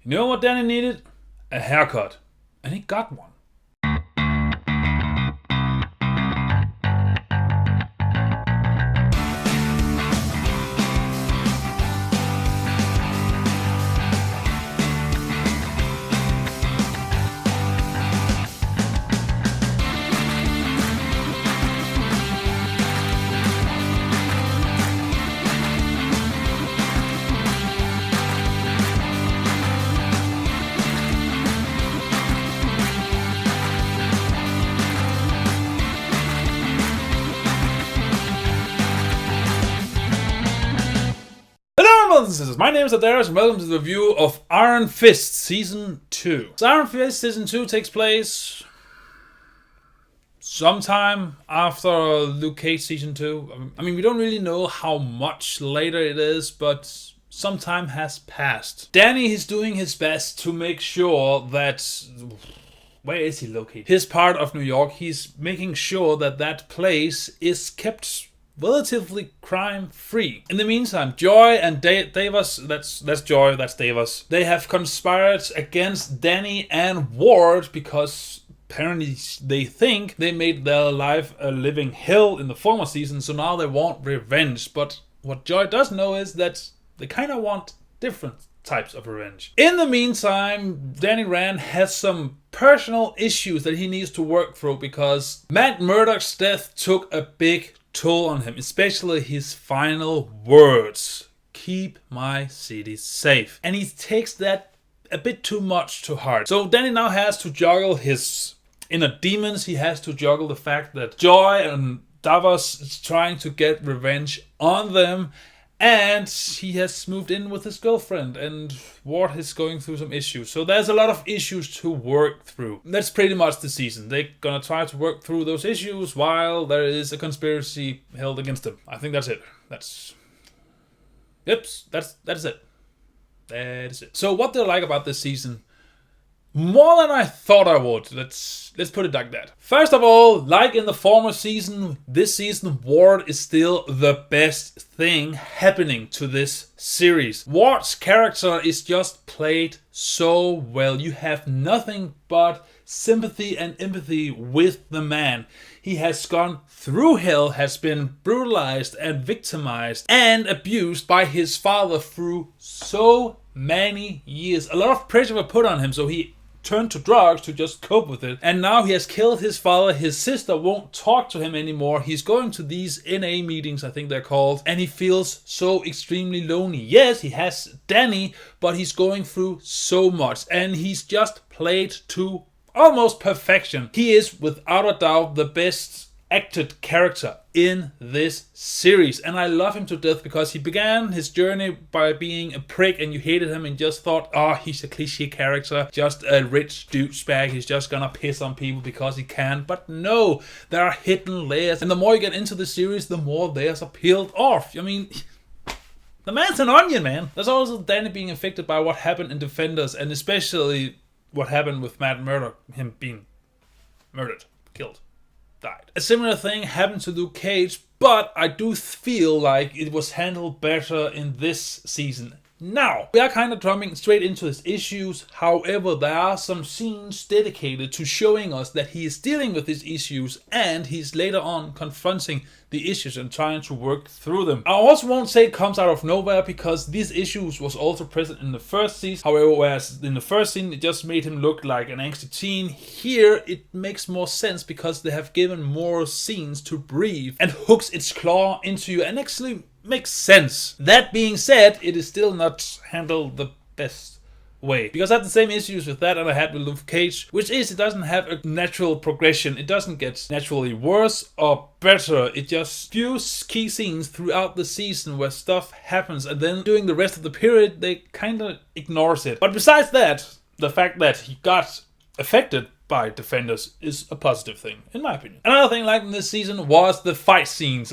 You know what Danny needed? A haircut. And he got one. My name is Daidarius and welcome to the review of Iron Fist Season 2. So Iron Fist Season 2 takes place sometime after Luke Cage Season 2. I mean, we don't really know how much later it is, but some time has passed. Danny is doing his best to make sure that... Where is he located? His part of New York. He's making sure that that place is kept relatively crime-free. In the meantime, Joy and Davis, that's Joy, that's Davis, they have conspired against Danny and Ward because apparently they think they made their life a living hell in the former season, so now they want revenge. But what Joy doesn't know is that they kind of want different types of revenge. In the meantime, Danny Rand has some personal issues that he needs to work through because Matt Murdock's death took a big toll on him, especially his final words: keep my city safe. And he takes that a bit too much to heart. So Danny now has to juggle his inner demons. He has to juggle the fact that Joy and Davos is trying to get revenge on them, and he has moved in with his girlfriend, and Ward is going through some issues. So there's a lot of issues to work through. That's pretty much the season. They're gonna try to work through those issues while there is a conspiracy held against them. I think that's it. That's it. That is it. So what do I like about this season? More than I thought I would. Let's put it like that. First of all, like in the former season, this season Ward is still the best thing happening to this series. Ward's character is just played so well. You have nothing but sympathy and empathy with the man. He has gone through hell, has been brutalized and victimized and abused by his father through so many years. A lot of pressure was put on him, so he turned to drugs to just cope with it. And now he has killed his father. His sister won't talk to him anymore. He's going to these NA meetings, I think they're called, and he feels so extremely lonely. Yes, he has Danny, but he's going through so much, and he's just played to almost perfection. He is without a doubt the best acted character in this series, and I love him to death because he began his journey by being a prick and you hated him and just thought, oh, he's a cliche character, just a rich douchebag, he's just gonna piss on people because he can. But no, there are hidden layers, and the more you get into the series, the more layers are peeled off. I mean, the man's an onion, man. There's also Danny being affected by what happened in Defenders, and especially what happened with Matt Murdock, him being murdered, killed, died. A similar thing happened to Luke Cage, but I do feel like it was handled better in this season. Now, we are kind of jumping straight into his issues. However, there are some scenes dedicated to showing us that he is dealing with his issues and he's later on confronting the issues and trying to work through them. I also won't say it comes out of nowhere because these issues was also present in the first season. However, whereas in the first scene it just made him look like an angsty teen, here it makes more sense because they have given more scenes to breathe and hooks its claw into you and actually makes sense. That being said, it is still not handled the best way, because I had the same issues with that and I had with Luke Cage, which is it doesn't have a natural progression. It doesn't get naturally worse or better. It just few key scenes throughout the season where stuff happens, and then during the rest of the period they kind of ignores it. But besides that, the fact that he got affected by Defenders is a positive thing, in my opinion. Another thing I liked in this season was the fight scenes,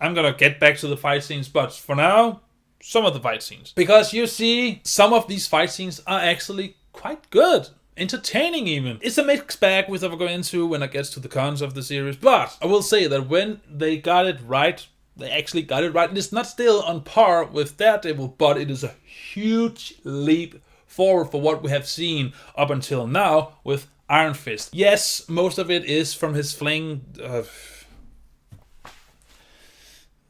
I'm gonna get back to the fight scenes, but for now, some of the fight scenes. Because you see, some of these fight scenes are actually quite good. Entertaining even. It's a mixed bag, which I'll go into when it gets to the cons of the series. But I will say that when they got it right, they actually got it right. And it's not still on par with Daredevil, but it is a huge leap forward for what we have seen up until now with Iron Fist. Yes, most of it is from his fling.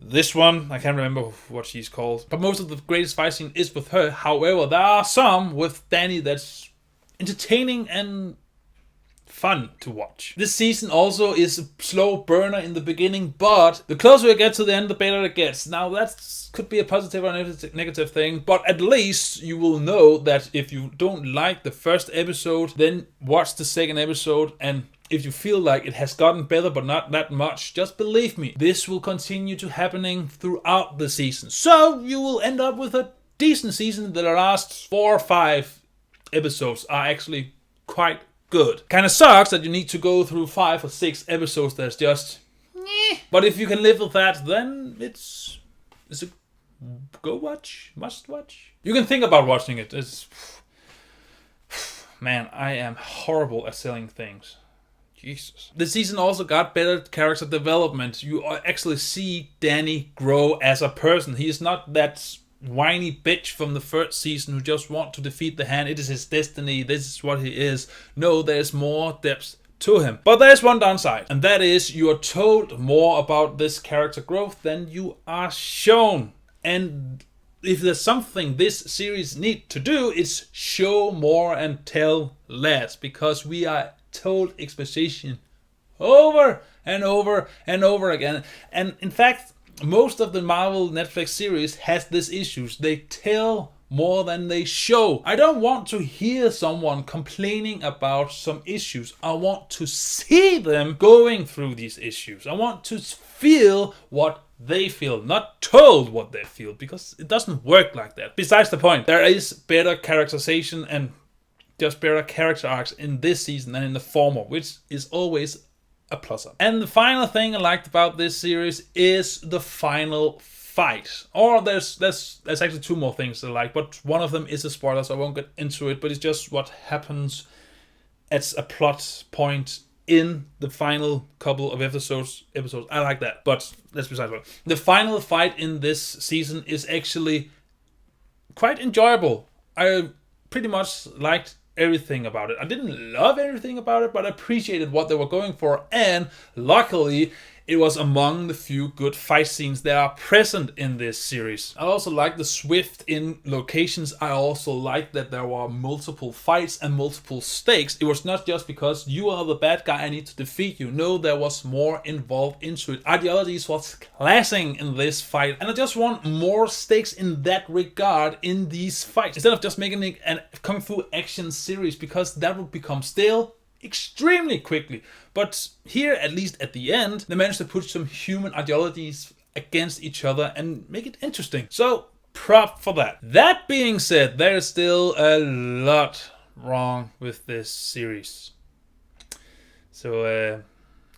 This one, I can't remember what she's called, but most of the greatest fight scene is with her. However, there are some with Danny that's entertaining and fun to watch. This season also is a slow burner in the beginning, but the closer you get to the end, the better it gets. Now that could be a positive or negative thing, but at least you will know that if you don't like the first episode, then watch the second episode, and if you feel like it has gotten better but not that much, just believe me, this will continue to happening throughout the season. So you will end up with a decent season. The last 4 or 5 episodes are actually quite good. Kind of sucks that you need to go through 5 or 6 episodes that's just but if you can live with that, then it's a must watch. You can think about watching it. Man, I am horrible at selling things. Jesus. The season also got better character development. You actually see Danny grow as a person. He is not that whiny bitch from the first season who just want to defeat the Hand. It is his destiny. This is what he is. No, there's more depth to him. But there's one downside, and that is you are told more about this character growth than you are shown. And if there's something this series need to do, it's show more and tell less, because we are told exposition over and over and over again. And in fact, most of the Marvel Netflix series has this issues. They tell more than they show. I don't want to hear someone complaining about some issues. I want to see them going through these issues. I want to feel what they feel, not told what they feel, because it doesn't work like that. Besides the point, there is better characterization and just better character arcs in this season than in the former, which is always a plus up. And the final thing I liked about this series is the final fight. Or there's actually 2 more things I like, but one of them is a spoiler, so I won't get into it, but it's just what happens as a plot point in the final couple of episodes. I like that, but that's besides what. The final fight in this season is actually quite enjoyable. I pretty much liked everything about it. I didn't love everything about it, but I appreciated what they were going for, and luckily it was among the few good fight scenes that are present in this series. I also like the swift in locations. I also like that there were multiple fights and multiple stakes. It was not just because you are the bad guy, I need to defeat you. No, there was more involved into it. Ideologies was clashing in this fight, and I just want more stakes in that regard in these fights, instead of just making it a kung fu action series, because that would become stale extremely quickly. But here, at least at the end, they managed to put some human ideologies against each other and make it interesting. So, prop for that. That being said, there is still a lot wrong with this series. So,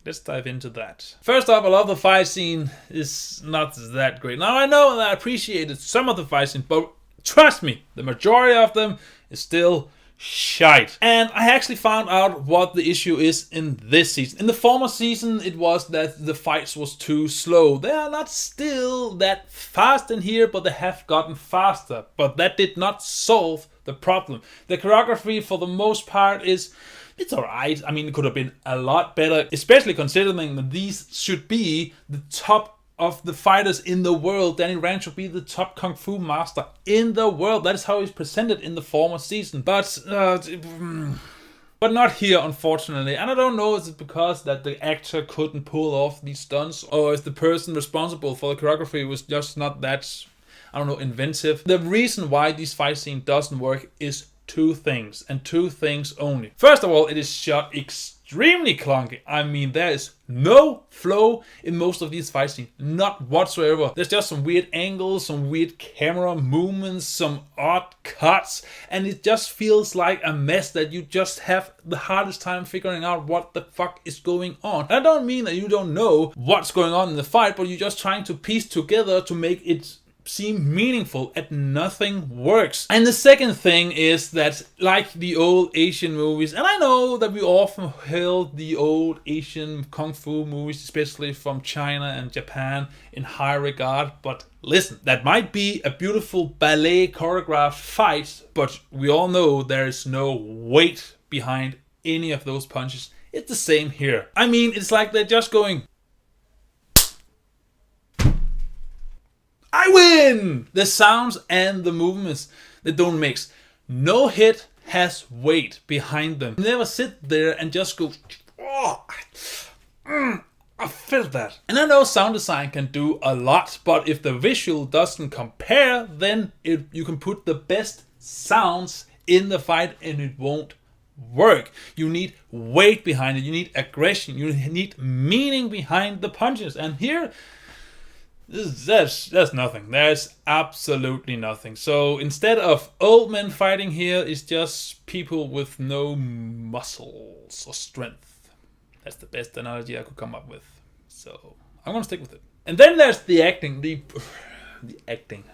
let's dive into that. First off, I love the fight scene is not that great. Now, I know that I appreciated some of the fight scenes, but trust me, the majority of them is still shite. And I actually found out what the issue is in this season. In the former season, it was that the fights was too slow. They are not still that fast in here, but they have gotten faster. But that did not solve the problem. The choreography, for the most part, it's alright. I mean, it could have been a lot better, especially considering that these should be the top of the fighters in the world. Danny Rand should be the top kung fu master in the world. That is how he's presented in the former season. But not here, unfortunately. And I don't know if it's because that the actor couldn't pull off these stunts, or if the person responsible for the choreography was just not that, I don't know, inventive. The reason why this fight scene doesn't work is 2 things, and 2 things only. First of all, it is shot extremely clunky. I mean, there is no flow in most of these fight scenes, not whatsoever. There's just some weird angles, some weird camera movements, some odd cuts, and it just feels like a mess that you just have the hardest time figuring out what the fuck is going on. I don't mean that you don't know what's going on in the fight, but you're just trying to piece together to make it seem meaningful and nothing works. And the second thing is that, like the old Asian movies, and I know that we often held the old Asian kung fu movies, especially from China and Japan, in high regard, but listen, that might be a beautiful ballet choreographed fight, but we all know there is no weight behind any of those punches. It's the same here. I mean, it's like they're just going, I win! The sounds and the movements, they don't mix. No hit has weight behind them. Never sit there and just go, oh, I felt that. And I know sound design can do a lot, but if the visual doesn't compare, then you can put the best sounds in the fight and it won't work. You need weight behind it. You need aggression. You need meaning behind the punches. And here, there's nothing. There's absolutely nothing. So instead of old men fighting here, it's just people with no muscles or strength. That's the best analogy I could come up with. So I'm gonna stick with it. And then there's the acting. The acting.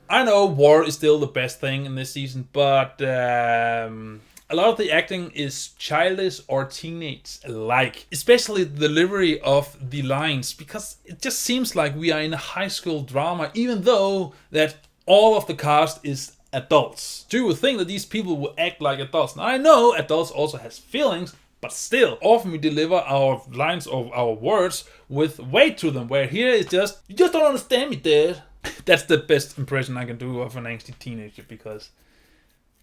I know war is still the best thing in this season, but a lot of the acting is childish or teenage-like, especially the delivery of the lines, because it just seems like we are in a high school drama, even though that all of the cast is adults. So you would think that these people will act like adults. Now I know adults also has feelings, but still, often we deliver our lines or our words with weight to them, where here it's just, you just don't understand me, Dad. That's the best impression I can do of an angsty teenager, because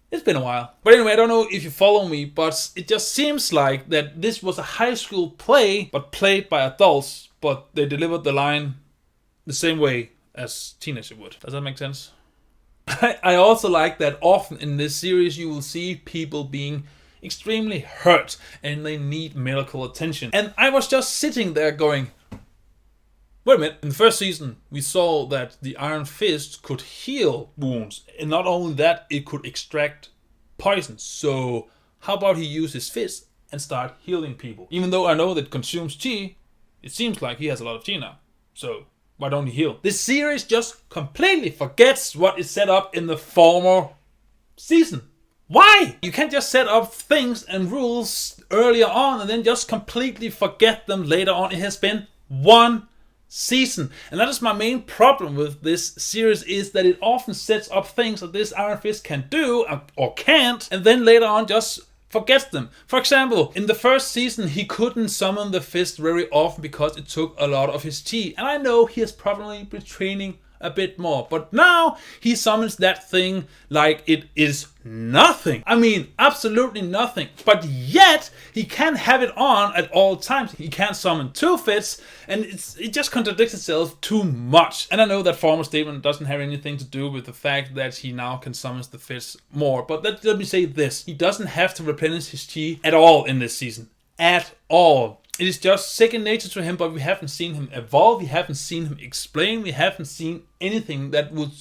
it's been a while. But anyway, I don't know if you follow me, but it just seems like that this was a high school play, but played by adults, but they delivered the line the same way as teenagers would. Does that make sense? I also like that often in this series you will see people being extremely hurt and they need medical attention. And I was just sitting there going, wait a minute, in the first season, we saw that the Iron Fist could heal wounds. And not only that, it could extract poison. So how about he use his fist and start healing people? Even though I know that consumes chi, it seems like he has a lot of chi now. So why don't he heal? This series just completely forgets what is set up in the former season. Why? You can't just set up things and rules earlier on and then just completely forget them later on. It has been one season, and that is my main problem with this series, is that it often sets up things that this Iron Fist can do or can't, and then later on just forgets them. For example, in the first season he couldn't summon the fist very often because it took a lot of his chi, and I know he has probably been training a bit more, but now he summons that thing like it is nothing. I mean, absolutely nothing. But yet he can have it on at all times. He can't summon two fists, and it just contradicts itself too much. And I know that former statement doesn't have anything to do with the fact that he now can summon the fists more, but let me say this: he doesn't have to replenish his chi at all in this season. At all. It is just second nature to him, but we haven't seen him evolve, we haven't seen him explain, we haven't seen anything that would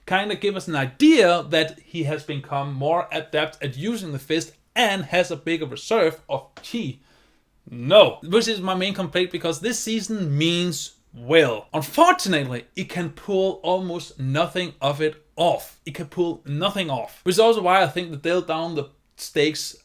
kind of give us an idea that he has become more adept at using the fist and has a bigger reserve of chi. No. Which is my main complaint, because this season means well. Unfortunately, it can pull almost nothing of it off. It can pull nothing off. Which is also why I think that they'll down the stakes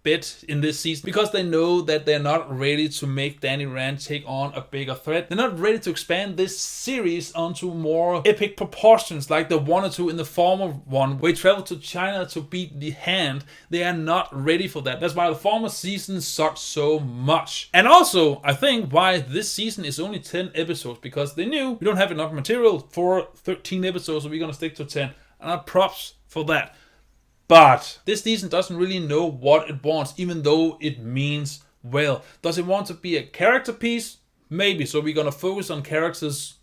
bit in this season, because they know that they're not ready to make Danny Rand take on a bigger threat. They're not ready to expand this series onto more epic proportions like they wanted to in the former one, where he traveled to China to beat the Hand. They are not ready for that. That's why the former season sucked so much. And also, I think why this season is only 10 episodes, because they knew we don't have enough material for 13 episodes, so we're gonna stick to 10. And I props for that. But this season doesn't really know what it wants, even though it means well. Does it want to be a character piece? Maybe, so we're gonna focus on characters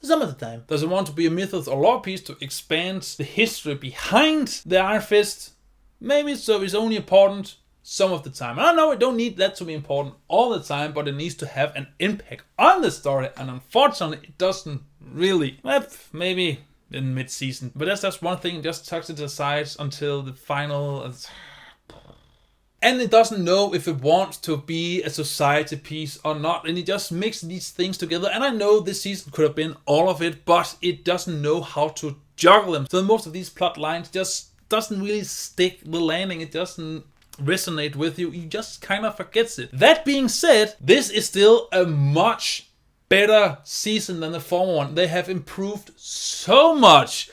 some of the time. Does it want to be a mythos or lore piece to expand the history behind the Iron Fist? Maybe, so it's only important some of the time. I know I don't need that to be important all the time, but it needs to have an impact on the story, and unfortunately it doesn't really. Maybe in mid-season, but that's just one thing. Just tucks it aside until the final. and it doesn't know if it wants to be a society piece or not, and it just mixes these things together. And I know this season could have been all of it, but it doesn't know how to juggle them. So most of these plot lines just doesn't really stick the landing. It doesn't resonate with you. You just kind of forgets it. That being said, this is still a much better season than the former one. They have improved so much.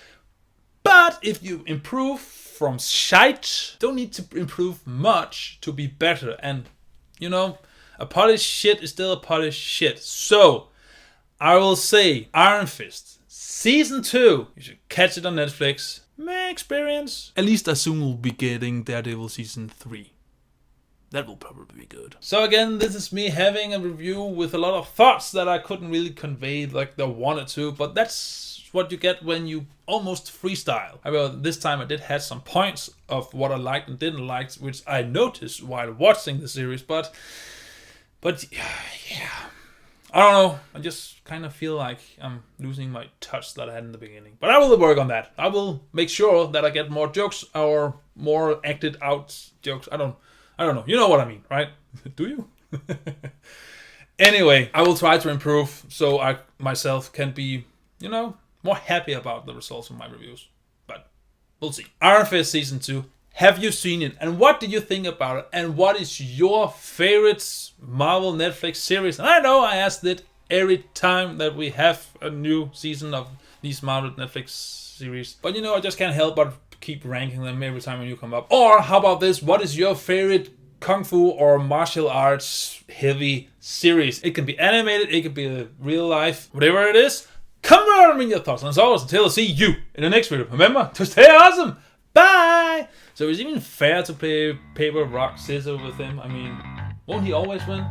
But if you improve from shite, don't need to improve much to be better. And, you know, a polished shit is still a polished shit. So, I will say Iron Fist Season 2. You should catch it on Netflix. My experience. At least I soon will be getting Daredevil Season 3. That will probably be good. So again, this is me having a review with a lot of thoughts that I couldn't really convey like I wanted to, but that's what you get when you almost freestyle. However, this time I did have some points of what I liked and didn't like, which I noticed while watching the series, but yeah. I don't know, I just kind of feel like I'm losing my touch that I had in the beginning. But I will work on that. I will make sure that I get more jokes or more acted out jokes. I don't know. You know what I mean, right? Do you? Anyway, I will try to improve so I myself can be, you know, more happy about the results of my reviews. But we'll see. Iron Fist Season 2. Have you seen it? And what did you think about it? And what is your favorite Marvel Netflix series? And I know I asked it every time that we have a new season of these Marvel Netflix series. But you know, I just can't help but keep ranking them every time when you come up. Or how about this? What is your favorite Kung Fu or martial arts heavy series? It can be animated, it can be real life, whatever it is. Comment me your thoughts. And as always, until I see you in the next video, remember to stay awesome. Bye! So is it even fair to play paper, rock, scissors with him? I mean, won't he always win?